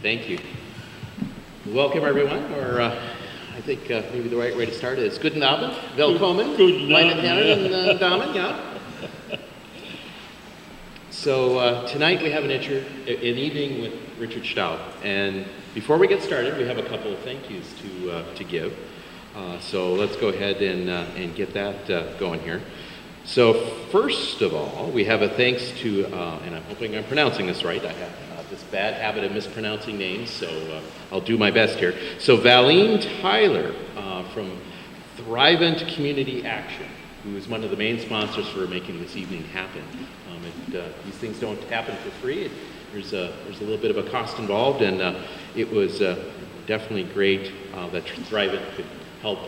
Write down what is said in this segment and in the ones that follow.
Thank you. Welcome, everyone, or I think maybe the right way to start is Guten Abend, Willkommen, meine Herren und Damen, yeah. So tonight we have an evening with Richard Staub, and before we get started, we have a couple of thank yous to give. So let's go ahead and get that going here. So first of all, we have a thanks to, and I'm hoping I'm pronouncing this right. I have this bad habit of mispronouncing names, so I'll do my best here. So Valine Tyler from Thrivent Community Action, who is one of the main sponsors for making this evening happen. These things don't happen for free. There's a little bit of a cost involved, and it was definitely great that Thrivent could help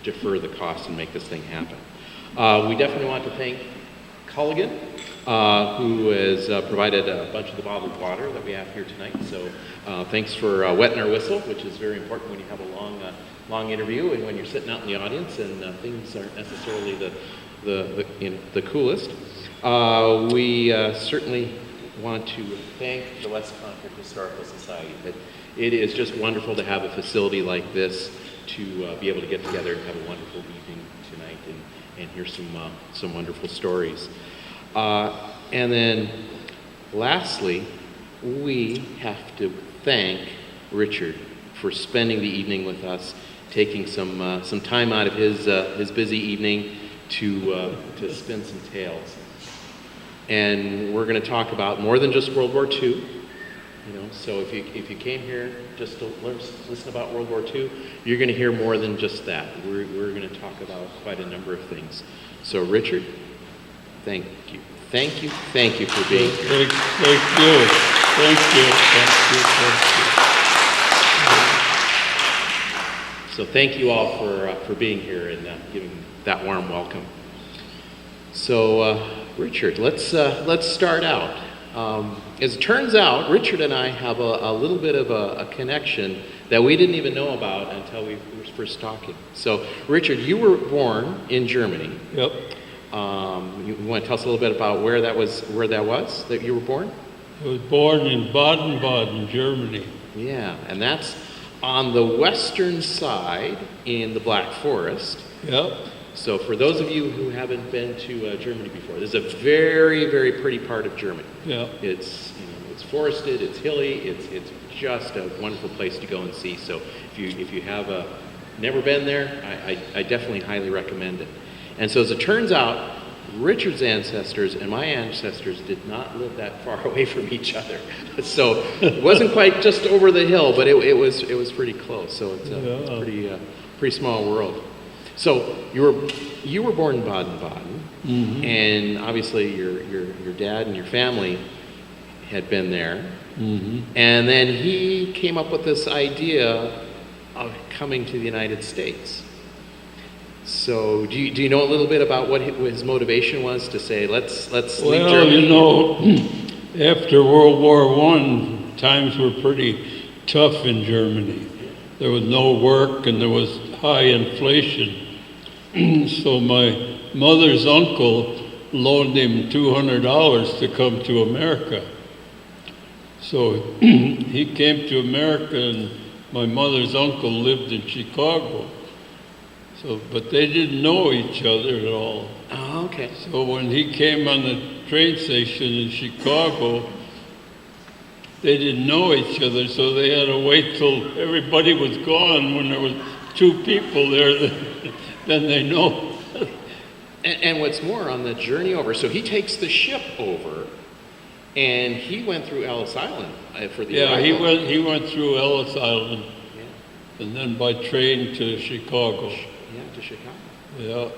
defer the cost and make this thing happen. We definitely want to thank Culligan, who has provided a bunch of the bottled water that we have here tonight. So thanks for wetting our whistle, which is very important when you have a long interview and when you're sitting out in the audience and things aren't necessarily the coolest. We certainly want to thank the West Concord Historical Society. It is just wonderful to have a facility like this to be able to get together and have a wonderful evening tonight and hear some wonderful stories. And then lastly, we have to thank Richard for spending the evening with us, taking some time out of his busy evening to spin some tales. And we're going to talk about more than just World War II. So if you came here just to listen about World War II, you're going to hear more than just that. We're going to talk about quite a number of things. So Richard, thank you for being here. Thank you. So thank you all for being here and giving that warm welcome. So Richard, let's start out. As it turns out, Richard and I have a little bit of a connection that we didn't even know about until we were first talking. So, Richard, you were born in Germany. Yep. You want to tell us a little bit about where that was that you were born? I was born in Baden-Baden, Germany. Yeah, and that's on the western side in the Black Forest. Yep. So for those of you who haven't been to Germany before, this is a very, very pretty part of Germany. Yeah. It's forested, it's hilly, it's just a wonderful place to go and see. So if you have never been there, I definitely highly recommend it. And so as it turns out, Richard's ancestors and my ancestors did not live that far away from each other. So it wasn't quite just over the hill, but it was pretty close. So it's a pretty small world. So you were born in Baden-Baden, mm-hmm. and obviously your dad and your family had been there, mm-hmm. and then he came up with this idea of coming to the United States. So do you know a little bit about what his motivation was to say let's leave Germany? Well, after World War I, times were pretty tough in Germany. There was no work and there was high inflation. So my mother's uncle loaned him $200 to come to America. So he came to America, and my mother's uncle lived in Chicago. But they didn't know each other at all. Oh, okay. So when he came on the train station in Chicago, they didn't know each other, so they had to wait till everybody was gone. When there was two people there, then they know. And what's more, on the journey over, so he takes the ship over, and he went through Ellis Island for the arrival. he went through Ellis Island, and then by train to Chicago. Yeah, to Chicago. Yeah.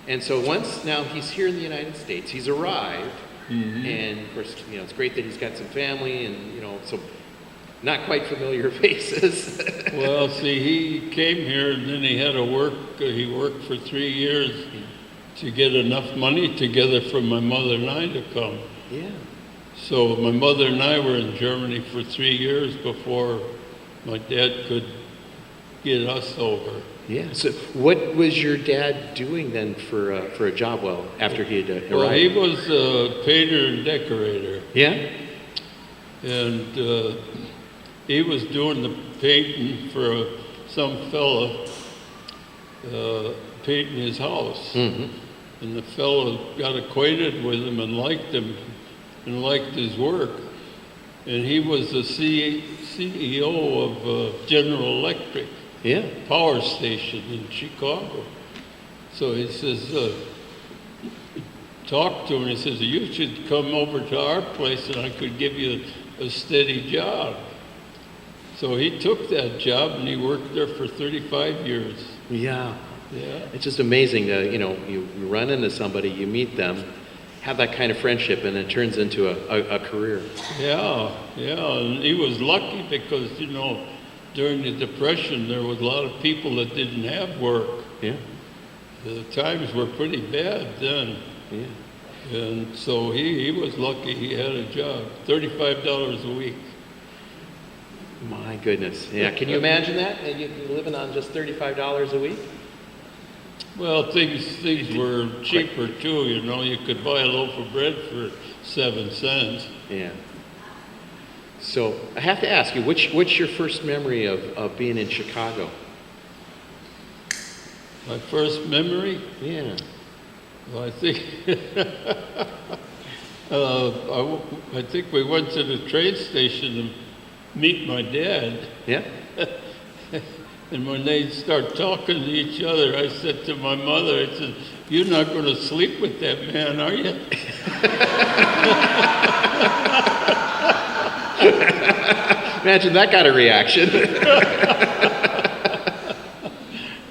And so now he's here in the United States. He's arrived, mm-hmm. and of course, it's great that he's got some family and some not quite familiar faces. Well, see, he came here and then he had to work. He worked for 3 years to get enough money together for my mother and I to come. Yeah. So my mother and I were in Germany for 3 years before my dad could get us over. Yeah. So what was your dad doing then for a job? Well, after he had arrived. Well, he was a painter and decorator. Yeah. And he was doing the painting for some fella painting his house. Mm-hmm. And the fellow got acquainted with him and liked him and liked his work. And he was the CEO of General Electric power station in Chicago. So he says, talk to him, he says, you should come over to our place and I could give you a steady job. So he took that job and he worked there for 35 years. Yeah. Yeah. It's just amazing, you run into somebody, you meet them, have that kind of friendship, and it turns into a career. Yeah, and he was lucky because, during the Depression, there was a lot of people that didn't have work. Yeah. The times were pretty bad then. Yeah. And so he was lucky he had a job, $35 a week. My goodness. Yeah, can you imagine that? You living on just $35 a week? Well, things were cheaper too, you could buy a loaf of bread for 7 cents. Yeah. So I have to ask you, what's your first memory of being in Chicago? My first memory? Yeah. Well, I think I think we went to the train station to meet my dad. Yeah. And when they start talking to each other, I said to my mother, I said, "You're not going to sleep with that man, are you?" Imagine that kind of reaction.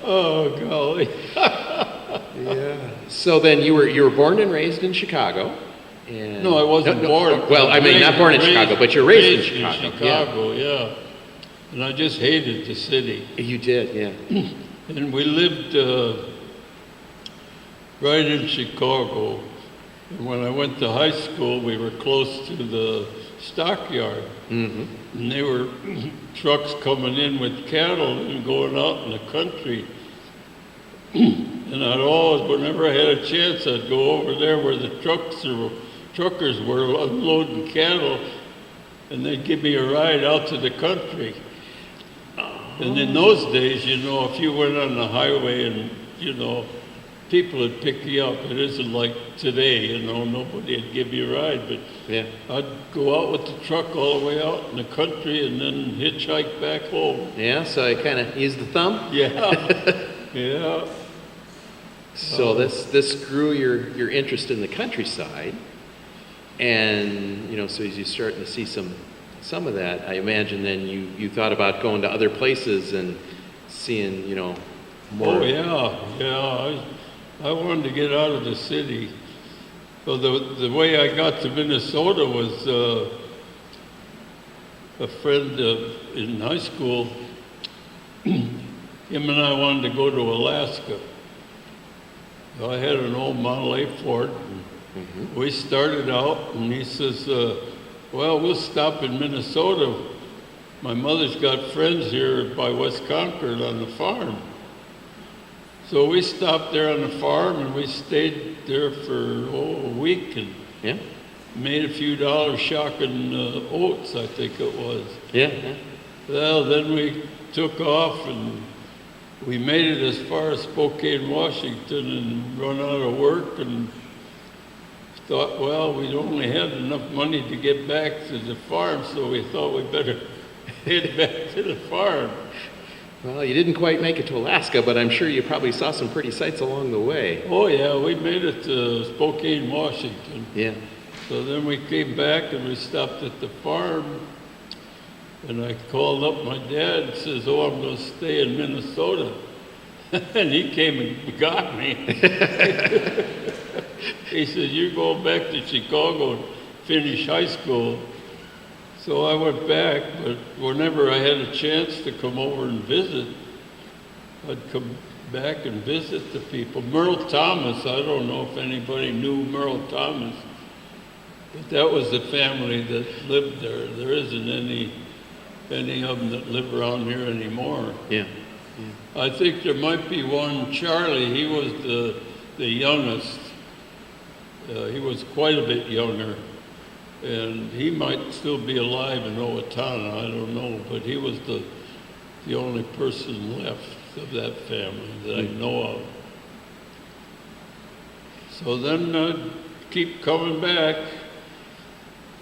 Oh, golly. Yeah. So then you were born and raised in Chicago. And No, I wasn't born. Well, I mean, not born in Chicago, but you're raised in Chicago. In Chicago, yeah. And I just hated the city. You did, yeah. And we lived right in Chicago. And when I went to high school, we were close to the stockyard. Mm-hmm. And there were trucks coming in with cattle and going out in the country. And I'd always, whenever I had a chance, I'd go over there where the truckers were unloading cattle, and they'd give me a ride out to the country. And in those days, if you went on the highway and, people would pick you up. It isn't like today, nobody would give you a ride. But yeah. I'd go out with the truck all the way out in the country and then hitchhike back home. Yeah, so I kind of used the thumb? Yeah, yeah. So this grew your interest in the countryside. And, so as you starting to see some of that, I imagine then you thought about going to other places and seeing, more. Oh, yeah. I wanted to get out of the city. So the way I got to Minnesota was a friend in high school. Him and I wanted to go to Alaska. So I had an old Model A Ford. Mm-hmm. We started out, and he says, well, we'll stop in Minnesota. My mother's got friends here by West Concord on the farm. So we stopped there on the farm, and we stayed there for a week and made a few dollars shocking oats, I think it was. Yeah. Well, then we took off, and we made it as far as Spokane, Washington, and run out of work, and thought, well, we'd only had enough money to get back to the farm, so we thought we'd better head back to the farm. Well, you didn't quite make it to Alaska, but I'm sure you probably saw some pretty sights along the way. Oh, yeah, we made it to Spokane, Washington. Yeah. So then we came back and we stopped at the farm, and I called up my dad and says, oh, I'm going to stay in Minnesota. And he came and got me. He said, you're going back to Chicago and finish high school. So I went back, but whenever I had a chance to come over and visit, I'd come back and visit the people. Merle Thomas, I don't know if anybody knew Merle Thomas, but that was the family that lived there. There isn't any of them that live around here anymore. Yeah. I think there might be one, Charlie. He was the youngest. He was quite a bit younger. And he might still be alive in Owatonna, I don't know, but he was the only person left of that family that I know of. So then I'd keep coming back.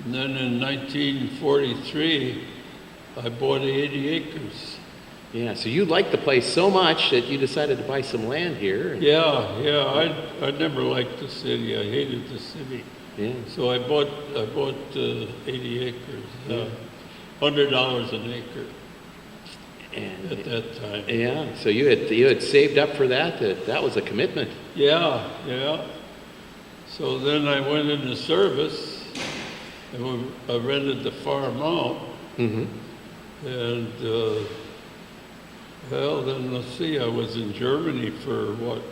And then in 1943, I bought 80 acres. Yeah, so you liked the place so much that you decided to buy some land here. Yeah, I never liked the city. I hated the city. Yeah. So I bought 80 acres, $100 an acre at that time. Yeah, so you had saved up for that. That was a commitment. Yeah. So then I went into service, and I rented the farm out. Mm-hmm. And well, then let's see, I was in Germany for what?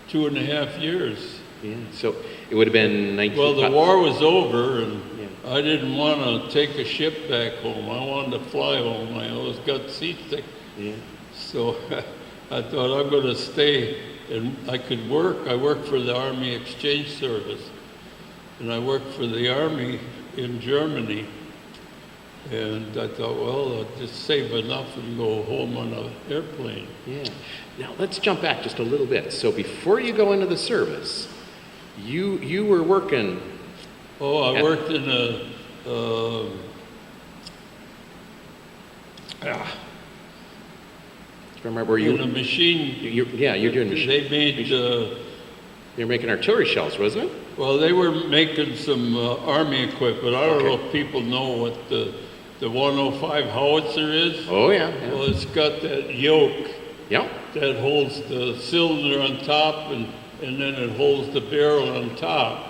2.5 years. Yeah, so it would have been 19... Well, the war was over, and I didn't want to take a ship back home. I wanted to fly home. I always got seasick. Yeah. So I thought I'm going to stay, and I could work. I worked for the Army Exchange Service, and I worked for the Army in Germany. And I thought, well, I'll just save enough and go home on an airplane. Yeah. Now, let's jump back just a little bit. So before you go into the service, you were working... Oh, I worked in a... remember where you... In a machine... You're doing machine... They made... You're making artillery shells, wasn't it? Well, they were making some Army equipment. I don't know if people know what the 105 howitzer is. Oh, yeah. Well, it's got that yoke Yeah. that holds the cylinder on top, and then it holds the barrel on top.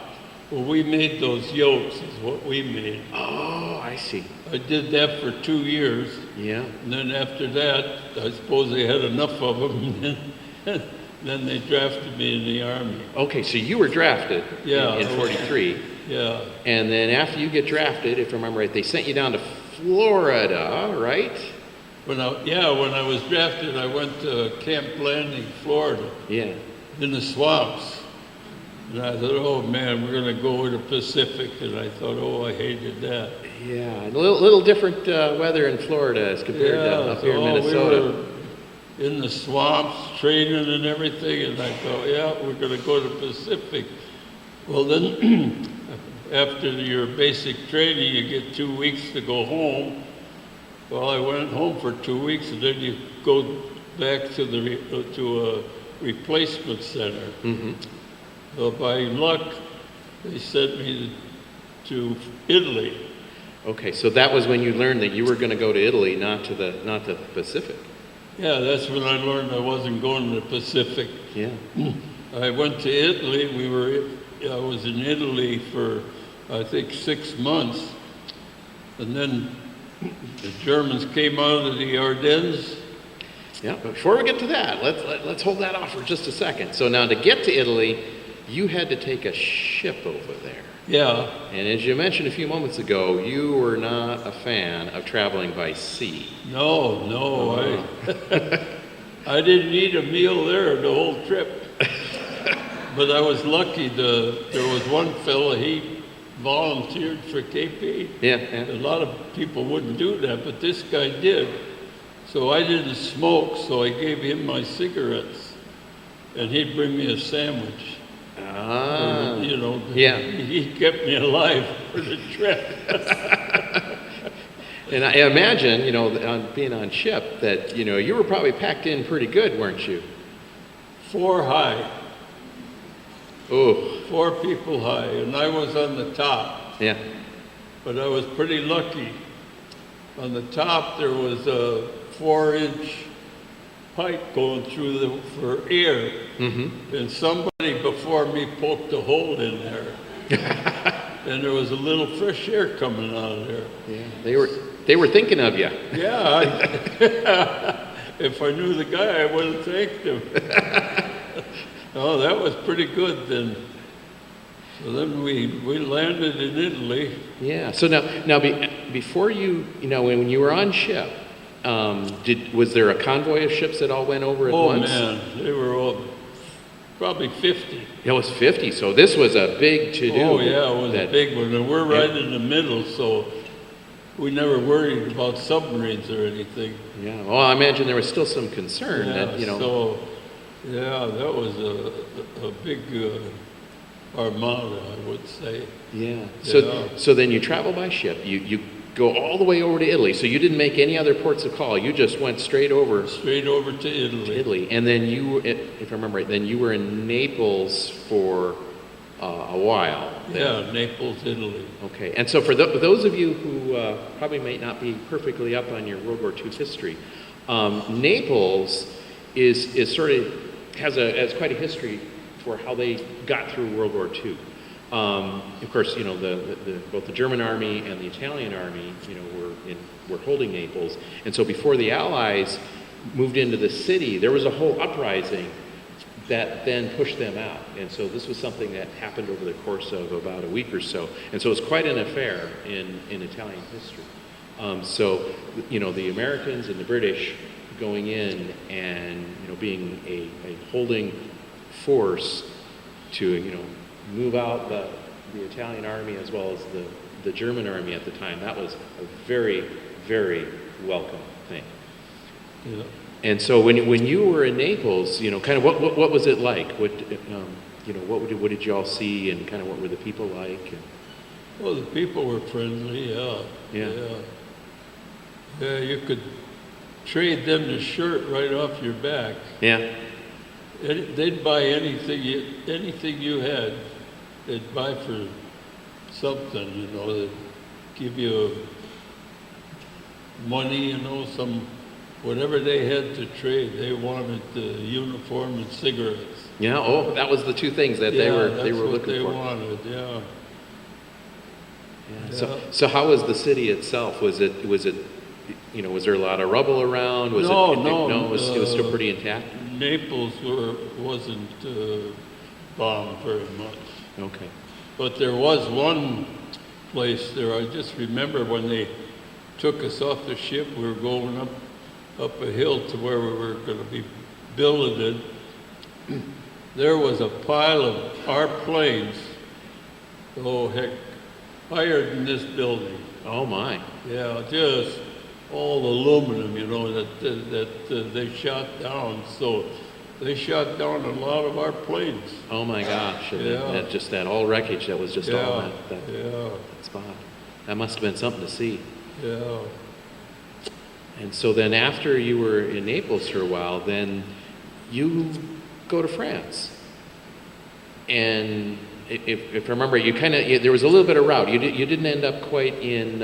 Well, we made those yokes, is what we made. Oh, I see. I did that for 2 years. Yeah. And then after that, I suppose they had enough of them, and then they drafted me in the Army. Okay, so you were drafted in 43. Yeah. And then after you get drafted, if I remember right, they sent you down to Florida, right? When I was drafted, I went to Camp Landing, Florida. Yeah. In the swamps. And I thought, oh man, we're going to go to the Pacific. And I thought, oh, I hated that. Yeah, a little different weather in Florida as compared to up here in Minnesota. We were in the swamps, training and everything. And I thought, yeah, we're going to go to the Pacific. Well, then after your basic training, you get 2 weeks to go home. Well, I went home for 2 weeks, and then you go back to a replacement center. Mm-hmm. So by luck, they sent me to Italy. Okay, so that was when you learned that you were going to go to Italy, not to the Pacific. Yeah, that's when I learned I wasn't going to the Pacific. Yeah. I went to Italy. I was in Italy for, I think, 6 months. And then the Germans came out of the Ardennes. Yeah, but before we get to that, let's hold that off for just a second. So now to get to Italy, you had to take a ship over there. Yeah. And as you mentioned a few moments ago, you were not a fan of traveling by sea. No, I didn't eat a meal there the whole trip. But I was lucky. There was one fella, he volunteered for KP. Yeah. A lot of people wouldn't do that, but this guy did. So I didn't smoke, so I gave him my cigarettes, and he'd bring me a sandwich. Ah. Yeah. He kept me alive for the trip. And I imagine, being on ship, that, you were probably packed in pretty good, weren't you? 4 high. Oh. 4 people high, and I was on the top. Yeah. But I was pretty lucky. On the top, there was a 4-inch pipe going through for air. Mm-hmm. And somebody before me poked a hole in there. And there was a little fresh air coming out of there. Yeah, they were thinking of you. Yeah. If I knew the guy, I would have thanked him. Oh, that was pretty good then. So then we landed in Italy. Yeah. So now before you, when you were on ship, Was there a convoy of ships that all went over at once? Oh man, they were all probably 50. It was 50, so this was a big to-do. Oh yeah, it was a big one. And we're right in the middle, so we never worried about submarines or anything. Yeah, well, I imagine there was still some concern that, So, yeah, that was a big armada, I would say. Yeah. So then you travel by ship. You go all the way over to Italy. So you didn't make any other ports of call. You just went straight over. Straight over to Italy. And then if I remember right, then you were in Naples for a while. Yeah, Naples, Italy. Okay. And so for those of you who probably may not be perfectly up on your World War II history, Naples is sort of has quite a history for how they got through World War II. Of course, both the German army and the Italian army, were holding Naples, and so before the Allies moved into the city, there was a whole uprising that then pushed them out, and so this was something that happened over the course of about a week or so, and so it's quite an affair in Italian history. So, the Americans and the British going in and being a holding force to move out the Italian army as well as the German army at the time. That was a very, very welcome thing. Yeah. And so when you were in Naples, kind of what was it like? What did you all see, and kind of what were the people like? Well, the people were friendly. Yeah. You could trade them the shirt right off your back. Yeah. They'd buy anything you had. They'd buy for something, they'd give you money, whatever they had to trade. They wanted the uniform and cigarettes. Yeah, that was the two things that they were looking for. That's what they wanted, yeah. So how was the city itself? Was it was there a lot of rubble around? No, it was still pretty intact? Naples wasn't bombed very much. Okay. But there was one place there, I just remember when they took us off the ship, we were going up a hill to where we were going to be billeted. There was a pile of our planes, higher than this building. Oh my. Yeah, just all aluminum, that they shot down. So they shot down a lot of our planes. Oh my gosh. Yeah. That all wreckage that was just all that spot. That must have been something to see. Yeah. And so then after you were in Naples for a while, then you go to France. And if I remember, there was a little bit of route. You didn't end up quite in,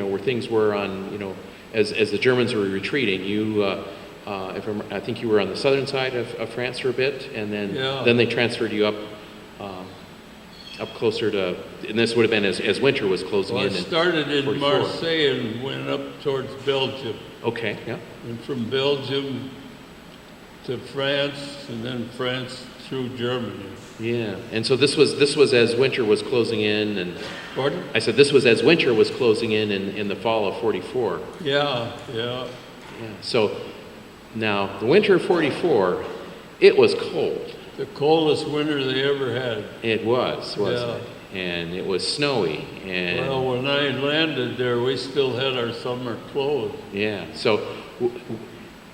where things were on, as the Germans were retreating. I think you were on the southern side of France for a bit, and then they transferred you up closer to, and this would have been as winter was closing in. I started in 44. Marseille and went up towards Belgium. Okay, yeah. And from Belgium to France, and then France through Germany. Yeah, and so this was as winter was closing in, and Pardon? I said this was as winter was closing in the fall of 44. Yeah. So now the winter of 44, it was cold. The coldest winter they ever had. It wasn't it? And it was snowy. And well, when I landed there, we still had our summer clothes. Yeah. So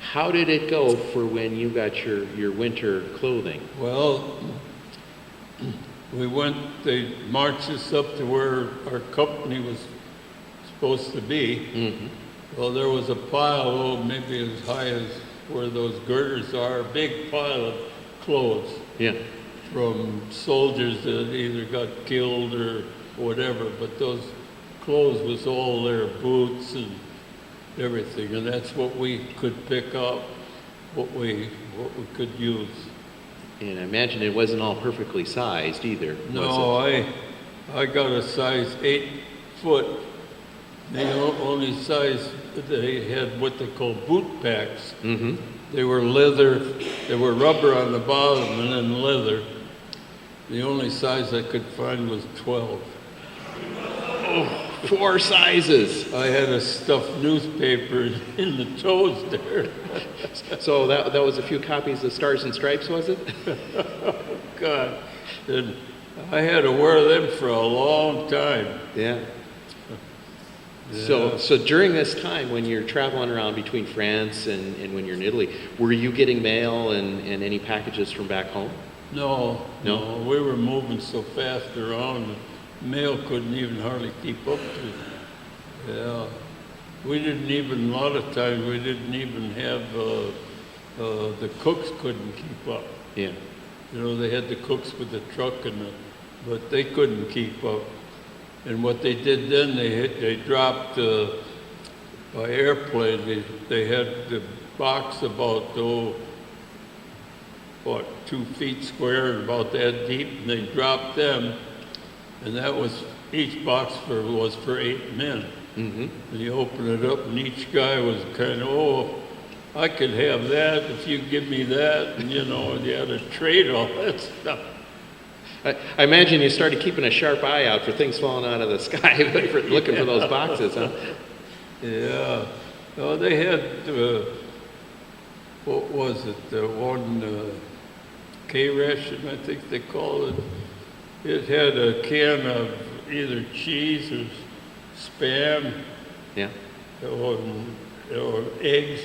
how did it go for when you got your winter clothing? Well, they marched us up to where our company was supposed to be. Mm-hmm. Well, there was a pile, maybe as high as where those girders are, a big pile of clothes. Yeah. From soldiers that either got killed or whatever, but those clothes was all there, boots and everything, and that's what we could pick up, what we could use. And I imagine it wasn't all perfectly sized either. No, I got a size 8 foot. The only size they had what they call boot packs. Mm-hmm. They were leather. They were rubber on the bottom and then leather. The only size I could find was 12. Oh, 4 sizes. I had a stuffed newspaper in the toes there. So that was a few copies of Stars and Stripes, was it? God, and I had to wear them for a long time. Yeah. Yeah. So during this time, when you're traveling around between France and when you're in Italy, were you getting mail and any packages from back home? No, we were moving so fast around, the mail couldn't even hardly keep up to it. Yeah. We didn't even, a lot of times, we didn't even have, the cooks couldn't keep up. Yeah. You know, they had the cooks with the truck but they couldn't keep up. And what they did then, they dropped, by airplane, they had the box about, 2 feet square and about that deep, and they dropped them, and that was, each box was for 8 men. Mm-hmm. And you open it up, and each guy was kind of, I could have that if you give me that, and you had to trade all that stuff. I imagine you started keeping a sharp eye out for things falling out of the sky, looking for those boxes, huh? Yeah. No, they had, what was it, one K-ration, I think they called it. It had a can of either cheese or Spam. Yeah. Or eggs.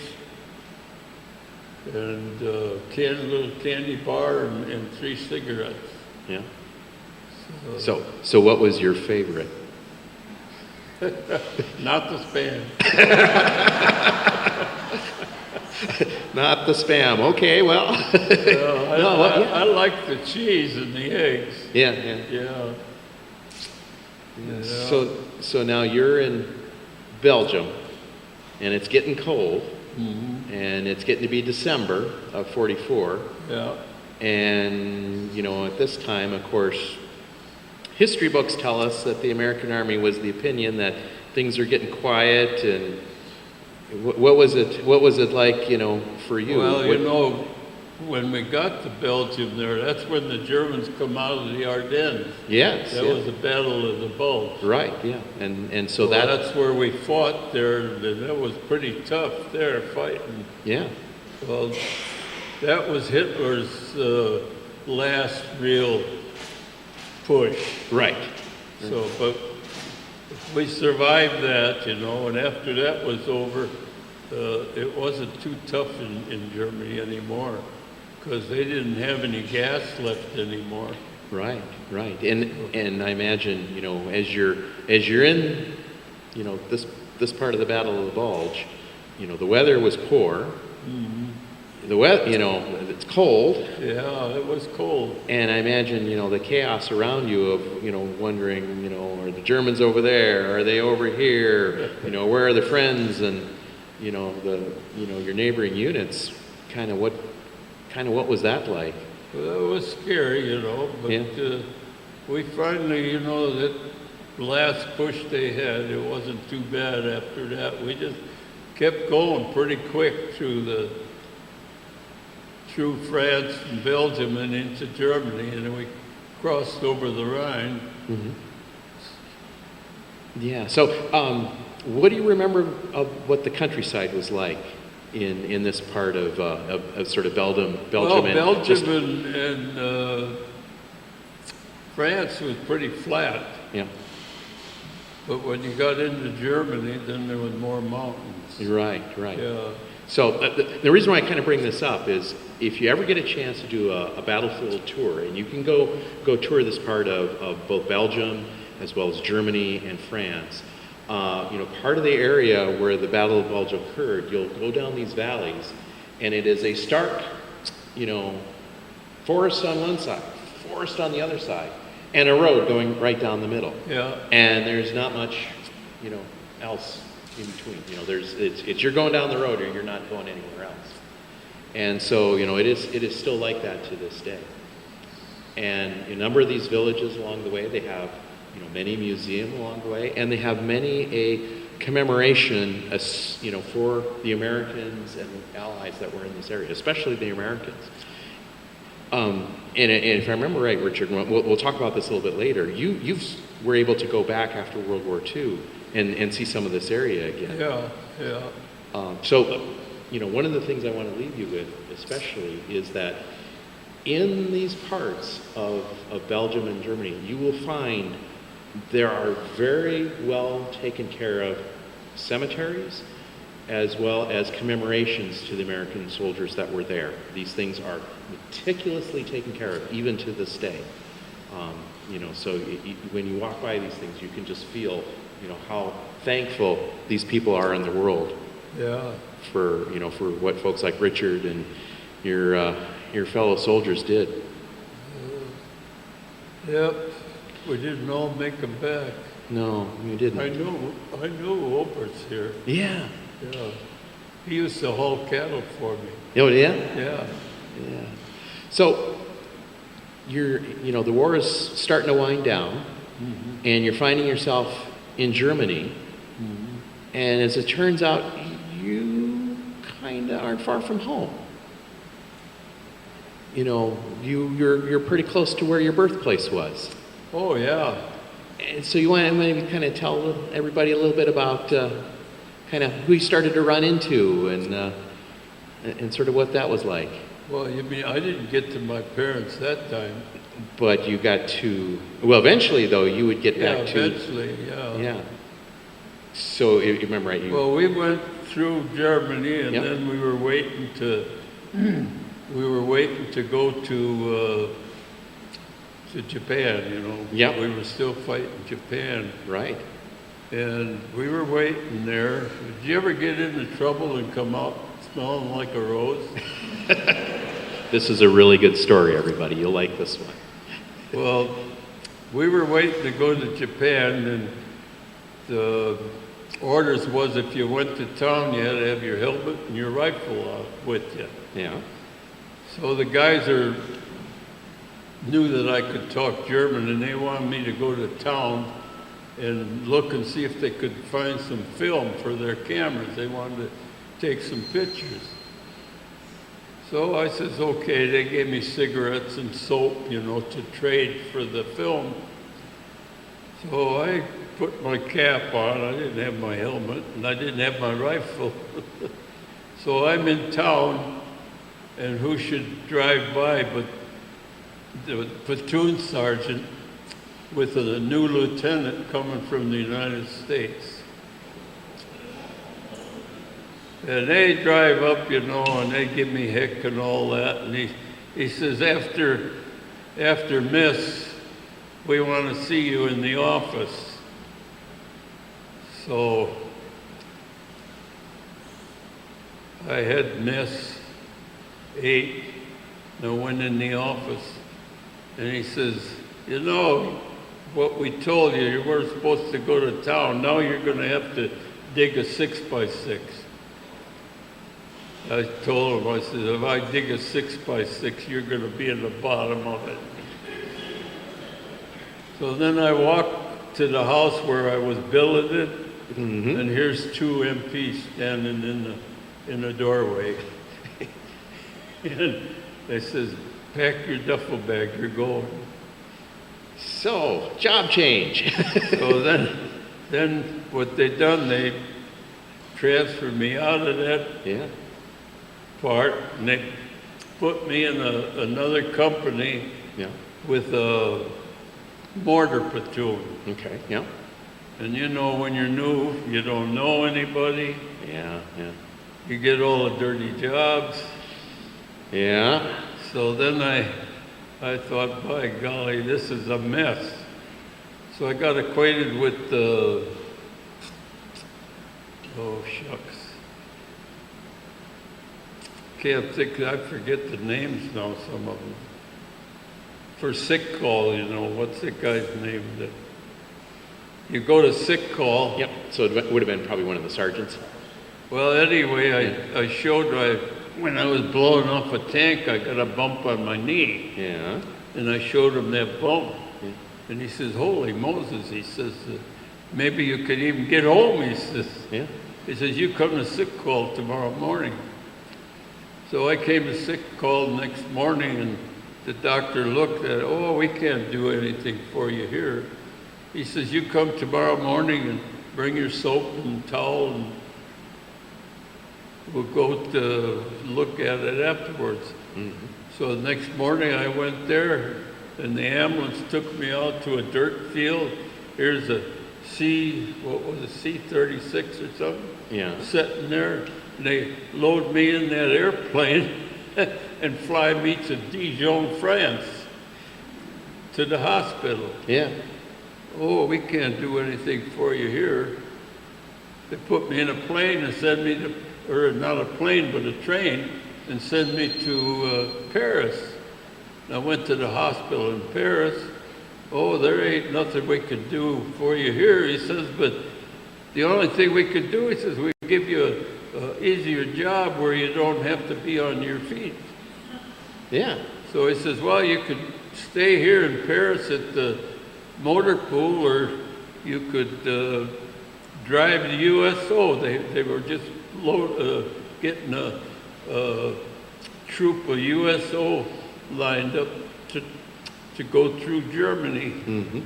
And a little candy bar and 3 cigarettes. Yeah. So what was your favorite? Not the Spam. Not the Spam. Okay, well. I like the cheese and the eggs. Yeah. So now you're in Belgium, and it's getting cold, Mm-hmm. and it's getting to be December of '44. Yeah. And, at this time, of course, history books tell us that the American Army was the opinion that things are getting quiet. And what was it like, for you? Well, when we got to Belgium there, that's when the Germans come out of the Ardennes. Yes. That was the Battle of the Bulge. Right, yeah. And so that's where we fought there, and it was pretty tough there fighting. Yeah. Well, that was Hitler's last real push. Right. So, but we survived that, and after that was over, it wasn't too tough in Germany anymore, because they didn't have any gas left anymore. Right. And I imagine, as you're in, this part of the Battle of the Bulge, the weather was poor. Mm-hmm. The weather, it's cold. Yeah, it was cold. And I imagine, the chaos around you of, wondering, are the Germans over there? Are they over here? Where are the friends? And, your neighboring units. Kind of what was that like? Well, it was scary, but Yeah. We finally, that last push they had, it wasn't too bad after that. We just kept going pretty quick through France and Belgium and into Germany, and then we crossed over the Rhine. Mm-hmm. Yeah. So, what do you remember of what the countryside was like in this part of sort of Belgium? Well, Belgium and France was pretty flat. Yeah. But when you got into Germany, then there was more mountains. Right. Yeah. So the reason why I kind of bring this up is if you ever get a chance to do a battlefield tour, and you can go tour this part of both Belgium as well as Germany and France, part of the area where the Battle of Bulge occurred, you'll go down these valleys, and it is a stark, forest on one side, forest on the other side, and a road going right down the middle. Yeah. And there's not much, else in between. It's you're going down the road or you're not going anywhere else. And so, it is still like that to this day. And a number of these villages along the way, they have, many museums along the way, and they have many a commemoration, for the Americans and Allies that were in this area, especially the Americans. And if I remember right, Richard, we'll talk about this a little bit later. You were able to go back after World War II and see some of this area again. Yeah. So, one of the things I want to leave you with, especially, is that in these parts of Belgium and Germany, you will find there are very well taken care of cemeteries, as well as commemorations to the American soldiers that were there. These things are meticulously taken care of, even to this day. So when you walk by these things, you can just feel, how thankful these people are in the world. Yeah. For what folks like Richard and your fellow soldiers did. Yep. We didn't all make them back. No, you didn't. I knew Obert's here. Yeah. Yeah. He used to haul cattle for me. Oh, yeah? Yeah. Yeah. So, the war is starting to wind down, and you're finding yourself in Germany, and as it turns out, you kind of aren't far from home. You're pretty close to where your birthplace was. Oh, yeah. And so you want to maybe kind of tell everybody a little bit about kind of who you started to run into and sort of what that was like. Well, you mean I didn't get to my parents that time. But you got to, eventually though, you would get back to. Eventually, yeah. Yeah. So you remember, right? Well, we went through Germany, and then we were waiting to go to Japan. Yep. We were still fighting Japan. Right. And we were waiting there. Did you ever get into trouble and come out smelling like a rose? This is a really good story, everybody. You'll like this one. Well, we were waiting to go to Japan, and the orders was if you went to town, you had to have your helmet and your rifle with you. Yeah. So the guys knew that I could talk German, and they wanted me to go to town and look and see if they could find some film for their cameras. They wanted to take some pictures. So I says, okay. They gave me cigarettes and soap, to trade for the film. So I put my cap on. I didn't have my helmet, and I didn't have my rifle. So I'm in town, and who should drive by but the platoon sergeant with a new lieutenant coming from the United States. And they drive up, and they give me heck and all that. And he says, after Miss, we want to see you in the office. So I had Miss 8, and I went in the office. And he says, what we told you, you weren't supposed to go to town. Now you're going to have to dig a 6x6. I told him, I said, if I dig a 6x6, you're going to be in the bottom of it. So then I walked to the house where I was billeted, and here's 2 MPs standing in the doorway. And they says, pack your duffel bag, you're going. So, job change. So then what they done, they transferred me out of that part, and they put me in another company with a mortar platoon. Okay, yeah. And when you're new, you don't know anybody. Yeah. You get all the dirty jobs. Yeah. So then I thought, by golly, this is a mess. So I got acquainted with shucks. Can't think, I forget the names now, some of them. For sick call, what's that guy's name? That you go to sick call. Yep, so it would have been probably one of the sergeants. Well, anyway, I showed when I was blowing off a tank, I got a bump on my knee. Yeah. And I showed him that bump. Yeah. And he says, holy Moses, he says, maybe you could even get home, he says. Yeah. He says, you come to sick call tomorrow morning. So I came to sick call the next morning, and the doctor looked at it. Oh, we can't do anything for you here. He says, you come tomorrow morning and bring your soap and towel, and we'll go to look at it afterwards. Mm-hmm. So the next morning I went there, and the ambulance took me out to a dirt field. Here's a C-36 or something? Yeah. Sitting there. And they load me in that airplane and fly me to Dijon, France, to the hospital. Yeah. Oh, we can't do anything for you here. They put me in a plane and send me to, or not a plane, but a train, and send me to Paris. And I went to the hospital in Paris. Oh, there ain't nothing we could do for you here. He says, but the only thing we could do, he says, we give you a easier job where you don't have to be on your feet. Yeah. So he says, well, you could stay here in Paris at the motor pool, or you could drive the USO. They were just getting a troop of USO lined up to go through Germany. Mm-hmm.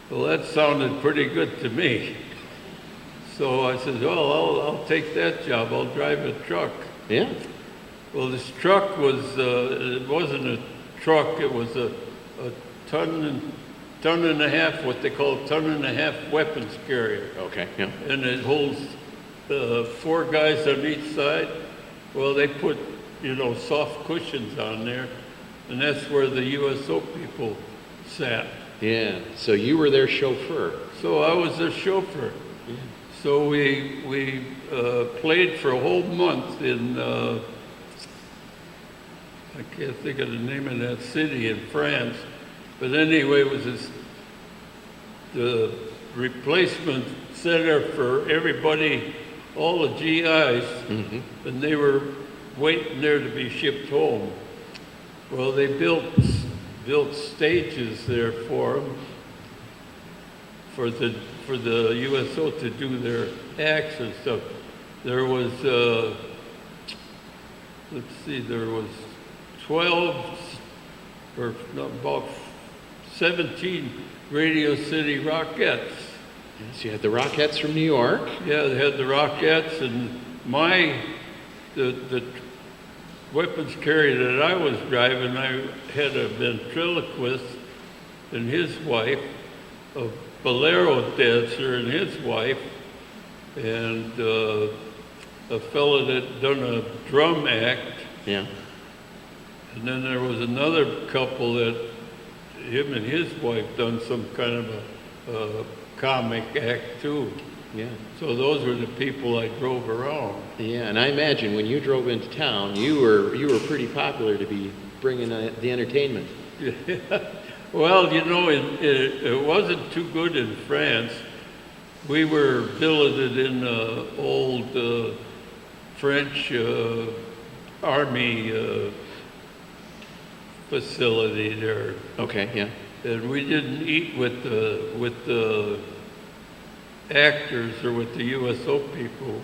Well, that sounded pretty good to me. So I said, well, I'll take that job. I'll drive a truck. Yeah. Well, this truck was, it wasn't a truck, it was a ton and a half, what they call ton and a half weapons carrier. Okay. Yeah. And it holds 4 guys on each side. Well, they put, soft cushions on there, and that's where the USO people sat. Yeah. So you were their chauffeur. So I was their chauffeur. Yeah. So we played for a whole month in, I can't think of the name of that city in France, but anyway, it was the replacement center for everybody, all the GIs, Mm-hmm. and they were waiting there to be shipped home. Well, they built stages there for them, for the USO to do their acts and stuff. There was, there was 12 or about 17 Radio City Rockettes. Yes, you had the Rockettes from New York. Yeah, they had the Rockettes, and the weapons carrier that I was driving, I had a ventriloquist and his wife, a bolero dancer and his wife, and a fellow that done a drum act. Yeah. And then there was another couple that him and his wife done some kind of a comic act too. Yeah. So those were the people I drove around. Yeah, and I imagine when you drove into town, you were pretty popular to be bringing the entertainment. Yeah. Well, it wasn't too good in France. We were billeted in an old French army facility there. Okay, yeah. And we didn't eat with the actors or with the USO people.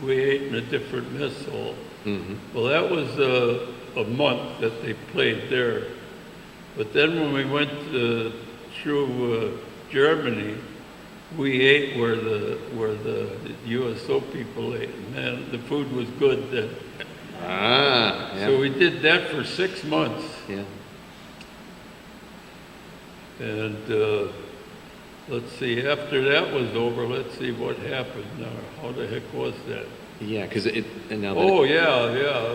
We ate in a different mess hall. Mm-hmm. Well, that was a month that they played there. But then when we went through Germany, we ate where the USO people ate. Man, the food was good then. Ah, yeah. So we did that for 6 months. Yeah. And let's see, after that was over, let's see what happened now. How the heck was that? Yeah, because and now that Oh, yeah,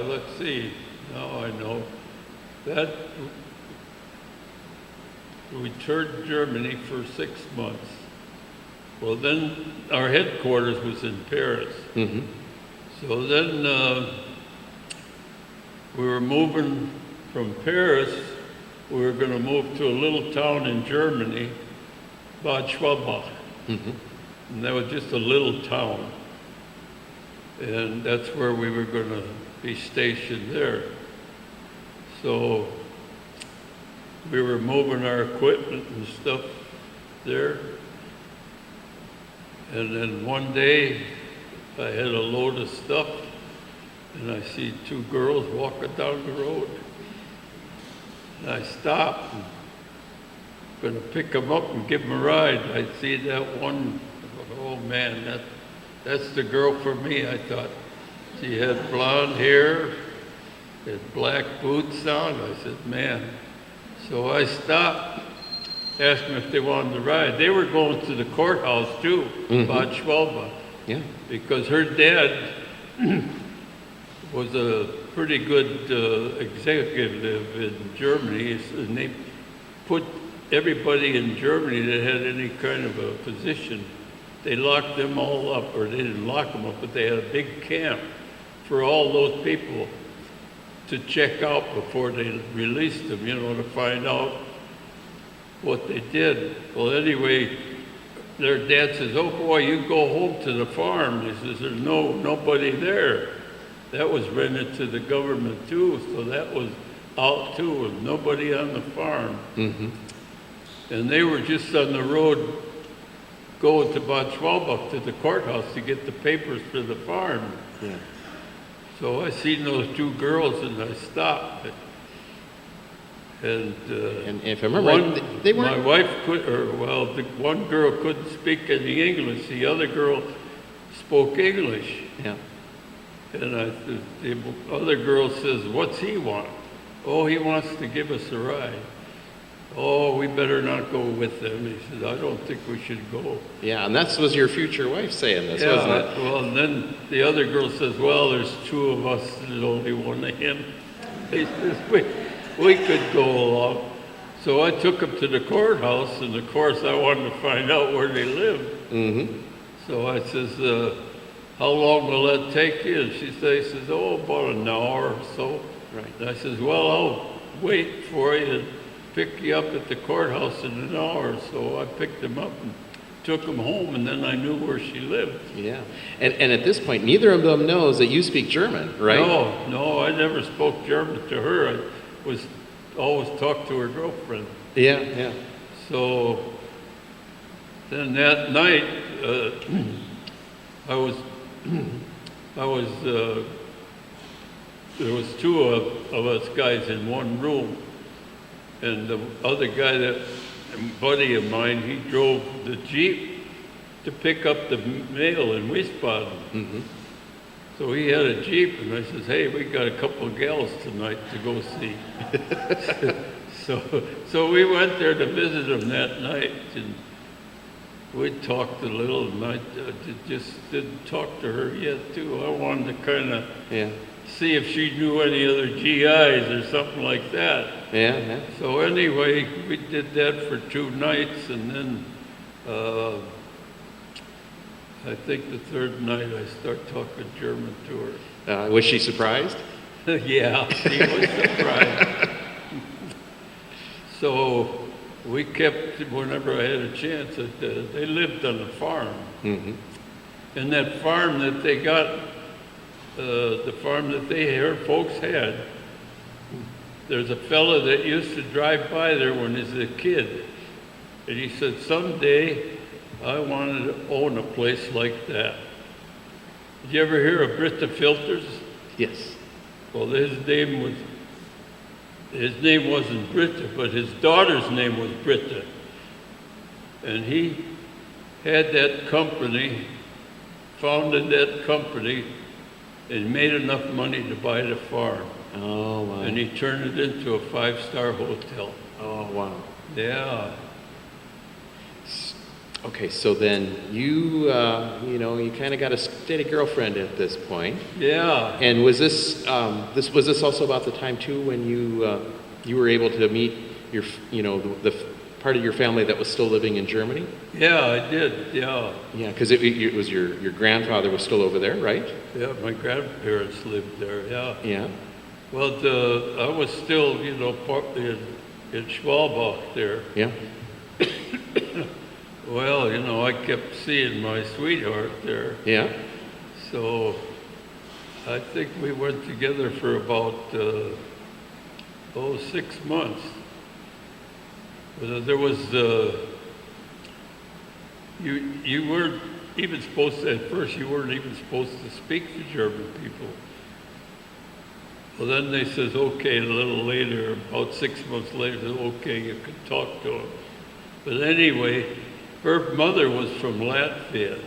let's see. Now I know. That, we toured Germany for 6 months. Well, then our headquarters was in Paris. Mm-hmm. So then we were moving from Paris. We were going to move to a little town in Germany, Bad Schwabach. Mm-hmm. And that was just a little town. And that's where we were going to be stationed there. So we were moving our equipment and stuff there. And then one day I had a load of stuff and I see 2 girls walking down the road. And I stopped, going to pick him up and give him a ride. I see that one, oh man, that's the girl for me, I thought. She had blonde hair, had black boots on. I said, man. So I stopped, asked them if they wanted to ride. They were going to the courthouse too, Bad Schwalbe. Yeah. Because her dad was a pretty good executive in Germany, and they put everybody in Germany that had any kind of a position, they locked them all up, or they didn't lock them up, but they had a big camp for all those people to check out before they released them, to find out what they did. Well, anyway, their dad says, oh boy, you go home to the farm. He says, there's nobody there. That was rented to the government too, so that was out too, with nobody on the farm. Mm-hmm. And they were just on the road going to Bad Schwalbach to the courthouse to get the papers for the farm. Yeah. So I seen those two girls and I stopped. And if I remember right, they weren't... My wife the one girl couldn't speak any English. The other girl spoke English. Yeah. And the other girl says, what's he want? Oh, he wants to give us a ride. Oh, we better not go with them. He said, I don't think we should go. Yeah, and that was your future wife saying this, wasn't it? Well, and then the other girl says, well, there's two of us, there's only one of him. He says, we could go along. So I took them to the courthouse, and of course I wanted to find out where they lived. Mm-hmm. So I says, how long will that take you? And she says, oh, about an hour or so. Right. And I says, well, I'll wait for you and pick you up at the courthouse in an hour. So I picked them up and took them home, and then I knew where she lived. Yeah. And at this point, neither of them knows that you speak German, right? No, I never spoke German to her. I was always talked to her girlfriend. Yeah. So then that night, there was two of us guys in one room, and the other guy, a buddy of mine, he drove the Jeep to pick up the mail in Wiesbaden. Mm-hmm. So he had a Jeep, and I says, hey, we got a couple of gals tonight to go see. So we went there to visit him that night, and we talked a little, and I just didn't talk to her yet, too. I wanted to kind of see if she knew any other GIs or something like that. Yeah. So anyway, we did that for 2 nights, and then I think the third night I started talking German to her. Was she surprised? Yeah, she was surprised. So we kept, whenever I had a chance, they lived on a farm. Mm-hmm. And that farm that they got, the farm that her folks had, there's a fellow that used to drive by there when he was a kid. And he said, someday I wanted to own a place like that. Did you ever hear of Britta Filters? Yes. Well, his name wasn't Britta, but his daughter's name was Britta. And he had that company, founded that company, and made enough money to buy the farm. Oh, wow. And he turned it into a 5-star hotel. Oh, wow. Yeah. Okay, so then you kind of got a steady girlfriend at this point. Yeah. And was this also about the time too when you were able to meet your the part of your family that was still living in Germany? Yeah, I did. Yeah. Yeah, because it was your grandfather was still over there, right? Yeah, my grandparents lived there. Yeah. Yeah. Well, I was still in Schwalbach there. Yeah. Well, I kept seeing my sweetheart there. Yeah. So I think we went together for about 6 months. There was you weren't even supposed to, at first you weren't even supposed to speak to German people. Well, then they says, okay, a little later, about 6 months later, said, okay, you can talk to him. But anyway, her mother was from Latvia.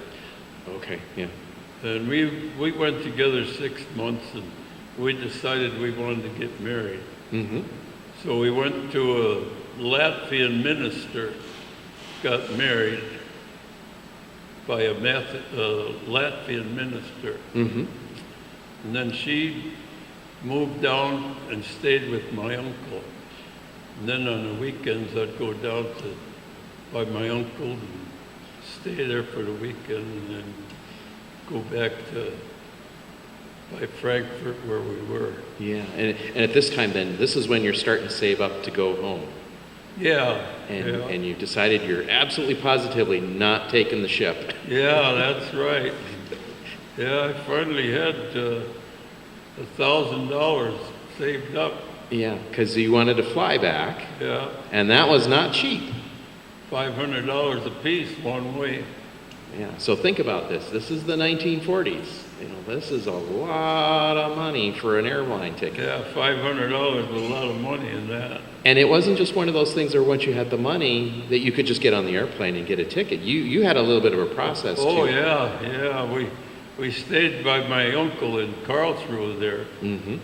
Okay, yeah. And we went together 6 months, and we decided we wanted to get married. Mm-hmm. So we went to a Latvian minister, got married by a Latvian minister. Mm-hmm. And then she moved down and stayed with my uncle. And then on the weekends, I'd go down by my uncle and stay there for the weekend, and then go back by Frankfurt where we were. Yeah, and at this time then, this is when you're starting to save up to go home. Yeah. And you decided you're absolutely positively not taking the ship. Yeah, that's right. Yeah, I finally had $1,000 saved up. Yeah, because you wanted to fly back. Yeah. And that was not cheap. $500 a piece one way. Yeah, so think about this. This is the 1940s. This is a lot of money for an airline ticket. Yeah, $500 was a lot of money in that. And it wasn't just one of those things where once you had the money that you could just get on the airplane and get a ticket. You had a little bit of a process too. Oh yeah. We stayed by my uncle in Karlsruhe there. Mm-hmm.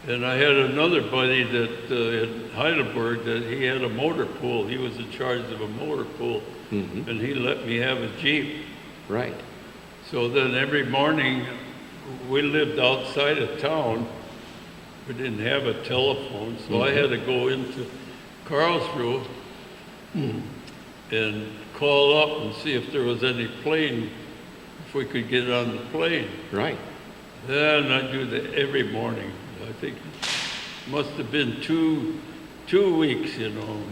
And I had another buddy that in Heidelberg that he had a motor pool. He was in charge of a motor pool. Mm-hmm. And he let me have a Jeep. Right. So then every morning, we lived outside of town. We didn't have a telephone, so I had to go into Karlsruhe and call up and see if there was any plane, if we could get on the plane. Right. Then I do that every morning. I think it must have been two weeks,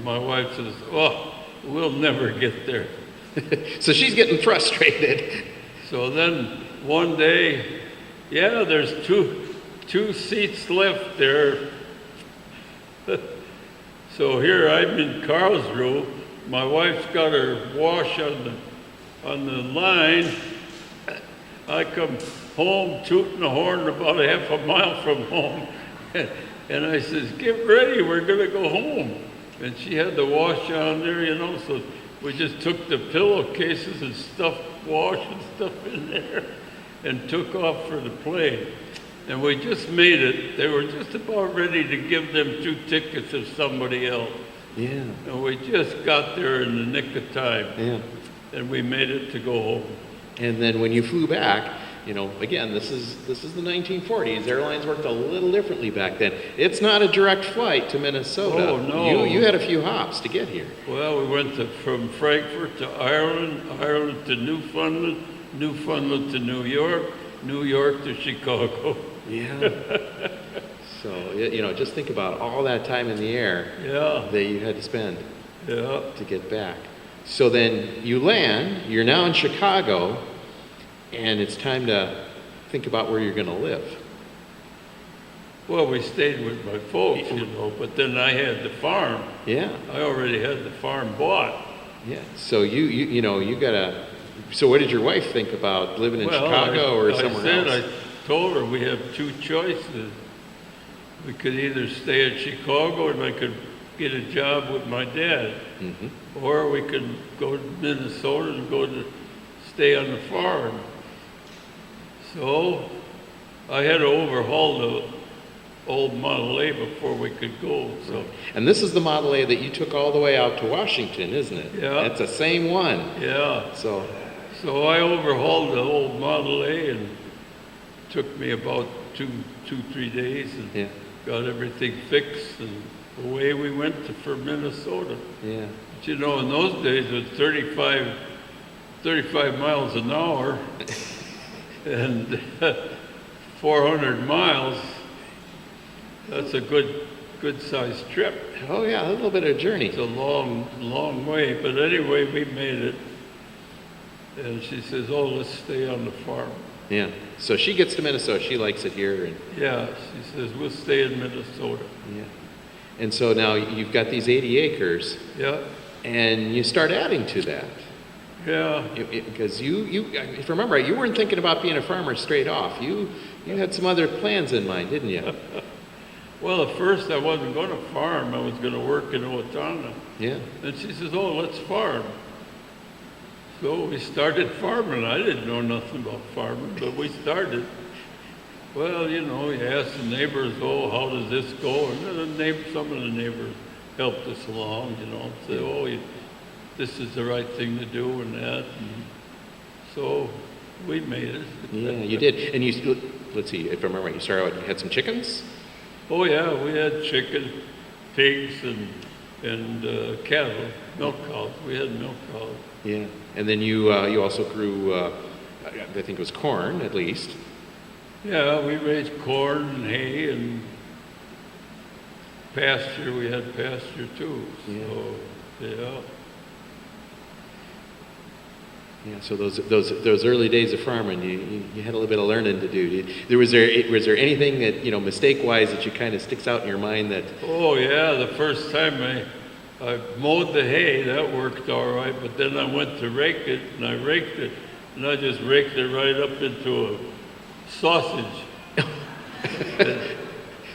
My wife says, oh, we'll never get there. So she's getting frustrated. So then one day, there's two seats left there. So here I'm in Karlsruhe. My wife's got her wash on the line. I come home tooting the horn about a half a mile from home. And I says, get ready, we're gonna go home. And she had the wash on there, so we just took the pillowcases and stuffed wash and stuff in there and took off for the plane. And we just made it. They were just about ready to give them 2 tickets to somebody else. Yeah. And we just got there in the nick of time. Yeah. And we made it to go home. And then when you flew back, again, this is the 1940s. Airlines worked a little differently back then. It's not a direct flight to Minnesota. Oh, no. You had a few hops to get here. Well, we went from Frankfurt to Ireland, Ireland to Newfoundland, Newfoundland to New York, New York to Chicago. Yeah. So, just think about all that time in the air that you had to spend to get back. So then you land, you're now in Chicago, and it's time to think about where you're going to live. Well, we stayed with my folks, but then I had the farm. Yeah. I already had the farm bought. Yeah. So you got to. So what did your wife think about living in Chicago or somewhere else? I told her we have 2 choices. We could either stay in Chicago and I could get a job with my dad, or we could go to Minnesota and stay on the farm. So I had to overhaul the old Model A before we could go. So. And this is the Model A that you took all the way out to Washington, isn't it? Yeah. It's the same one. Yeah. So I overhauled the old Model A, and it took me about 2-3 days and got everything fixed, and away we went for Minnesota. Yeah. But in those days it was 35 miles an hour and 400 miles. That's a good sized trip. Oh yeah, a little bit of a journey. It's a long way, but anyway, we made it. And she says, oh, let's stay on the farm. Yeah. So she gets to Minnesota. She likes it here. Yeah. She says, we'll stay in Minnesota. Yeah. And so now you've got these 80 acres. Yeah. And you start adding to that. Yeah. Because if I remember right, you weren't thinking about being a farmer straight off. You had some other plans in mind, didn't you? Well, at first I wasn't going to farm. I was going to work in Owatonna. Yeah. And she says, oh, let's farm. So we started farming. I didn't know nothing about farming, but we started. Well, you ask the neighbors, oh, how does this go? And then some of the neighbors helped us along, say, oh, this is the right thing to do and that. And so we made it. Yeah, you did. And let's see, if I remember right, you started out, you had some chickens? Oh, yeah, we had chicken, pigs, and cattle, milk cows. We had milk cows. Yeah. And then you also grew, I think it was corn, at least. Yeah, we raised corn and hay and pasture. We had pasture too. So, yeah. Yeah. So those early days of farming, you had a little bit of learning to do. Was there anything that mistake-wise that you kind of sticks out in your mind that? Oh yeah, the first time I mowed the hay, that worked all right. But then I went to rake it, and I raked it, and I just raked it right up into a sausage.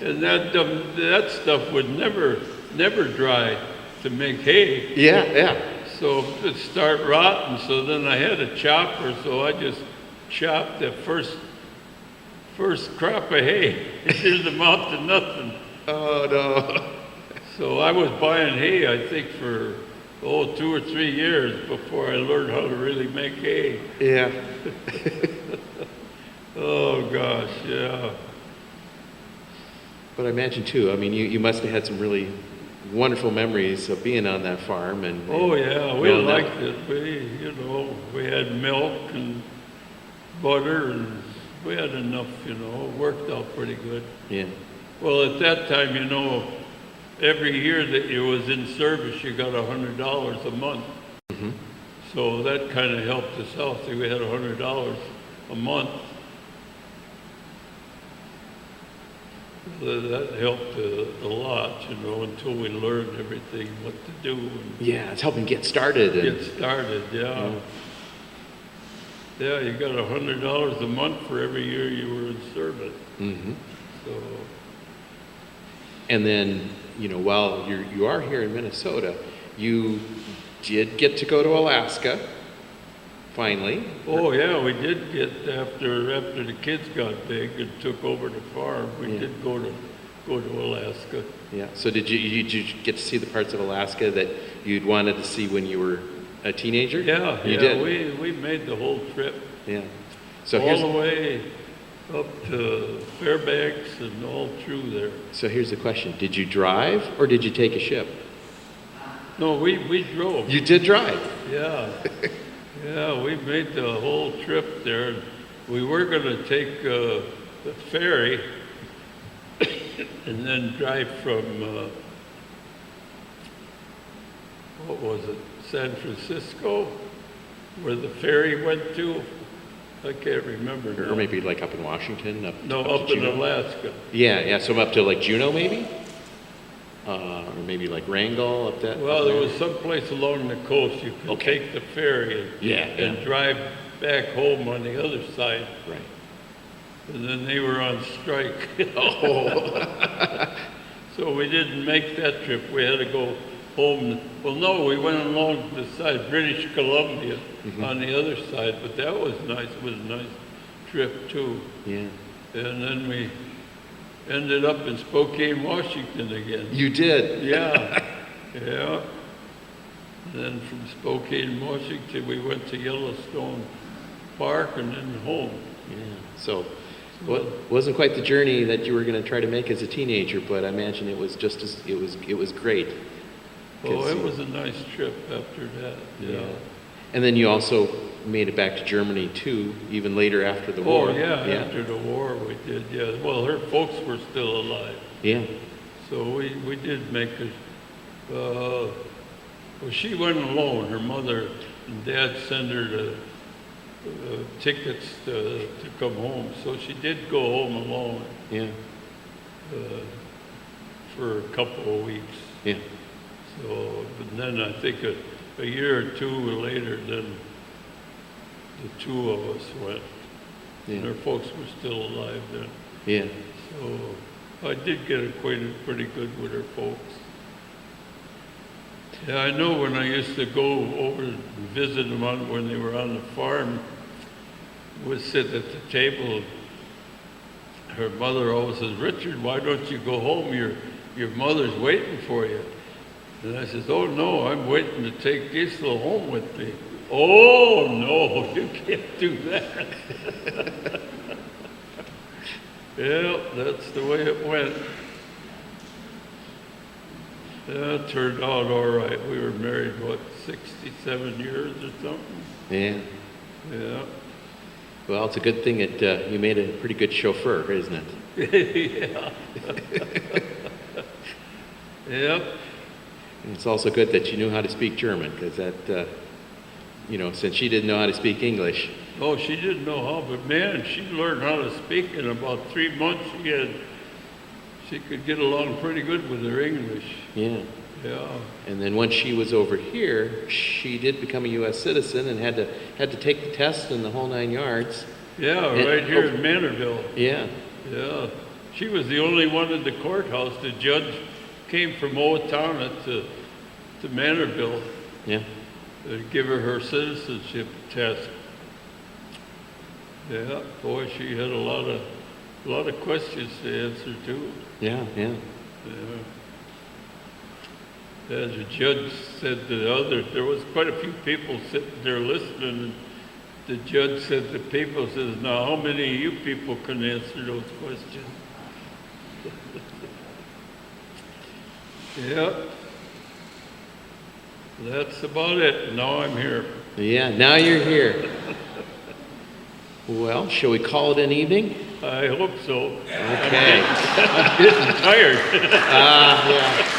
and that stuff would never dry to make hay. Yeah. So it'd start rotting. So then I had a chopper, so I just chopped the first crop of hay. It didn't amount to nothing. Oh no. So I was buying hay, I think, for 2 or 3 years before I learned how to really make hay. Yeah. Oh gosh, yeah. But I imagine too, you must have had some really wonderful memories of being on that farm and oh yeah, we liked it. We had milk and butter and we had enough, it worked out pretty good. Yeah. Well, at that time, every year that you was in service, you got $100 a month. Mm-hmm. So that kind of helped us out. So we had $100 a month. That helped a lot, until we learned everything, what to do. Yeah, it's helping get started. Yeah. Yeah, you got $100 a month for every year you were in service. Mm-hmm. So. And then, while you are here in Minnesota, you did get to go to Alaska, finally. Oh yeah, we did get after the kids got big and took over the farm. We did go to Alaska. Yeah. So did you get to see the parts of Alaska that you'd wanted to see when you were a teenager? Yeah, you did. We made the whole trip. Yeah. So all the way up to Fairbanks and all through there. So here's the question: did you drive or did you take a ship? No, we drove. You did drive. Yeah. Yeah, we made the whole trip there. We were going to take the ferry and then drive from, what was it, San Francisco, where the ferry went to. I can't remember now. Or maybe like up in Washington? Up in Alaska. Yeah, so up to like Juneau maybe? Or maybe like Wrangell up that? Well, there was some place along the coast you could take the ferry and drive back home on the other side. Right. And then they were on strike. Oh. So we didn't make that trip. We had to go home. Well, no, we went along the side, British Columbia, on the other side. But that was nice. It was a nice trip, too. Yeah. And then we ended up in Spokane, Washington again. You did? Yeah. Yeah. And then from Spokane, Washington, we went to Yellowstone Park and then home. Yeah. So wasn't quite the journey that you were going to try to make as a teenager, but I imagine it was it was great. Oh, it was a nice trip after that. Yeah. And then you also made it back to Germany too, even later after the war. Oh yeah, after the war we did. Yeah. Well, her folks were still alive. Yeah. So we did make it. Well, she went alone. Her mother and dad sent her the tickets to come home. So she did go home alone. Yeah. For a couple of weeks. Yeah. So, but then I think a year or two later, then the two of us went. Yeah. And her folks were still alive then. Yeah. So I did get acquainted pretty good with her folks. Yeah, I know when I used to go over and visit them when they were on the farm, would sit at the table. Her mother always says, "Richard, why don't you go home? Your mother's waiting for you." And I says, "Oh no, I'm waiting to take Gisela home with me." "Oh no, you can't do that." Yeah, that's the way it went. Yeah, it turned out all right. We were married, 67 years or something? Yeah. Yeah. Well, it's a good thing that you made a pretty good chauffeur, isn't it? Yeah. Yep. And it's also good that you knew how to speak German, because that, since she didn't know how to speak English. Oh, she didn't know how, but man, she learned how to speak in about 3 months. She could get along pretty good with her English. Yeah. Yeah. And then once she was over here, she did become a U.S. citizen and had to take the test and the whole 9 yards. Yeah, right here in Manorville. Yeah. Yeah. She was the only one in the courthouse. The judge came from Owatonna to Manorville. Yeah. To give her citizenship test. Yeah, boy, she had a lot of questions to answer too. Yeah. Yeah. As the judge said to the others, there was quite a few people sitting there listening, and the judge said to people, says, "Now, how many of you people can answer those questions?" Yeah. That's about it. Now I'm here. Yeah, now you're here. Well, shall we call it an evening? I hope so. Okay. I'm getting tired. Yeah.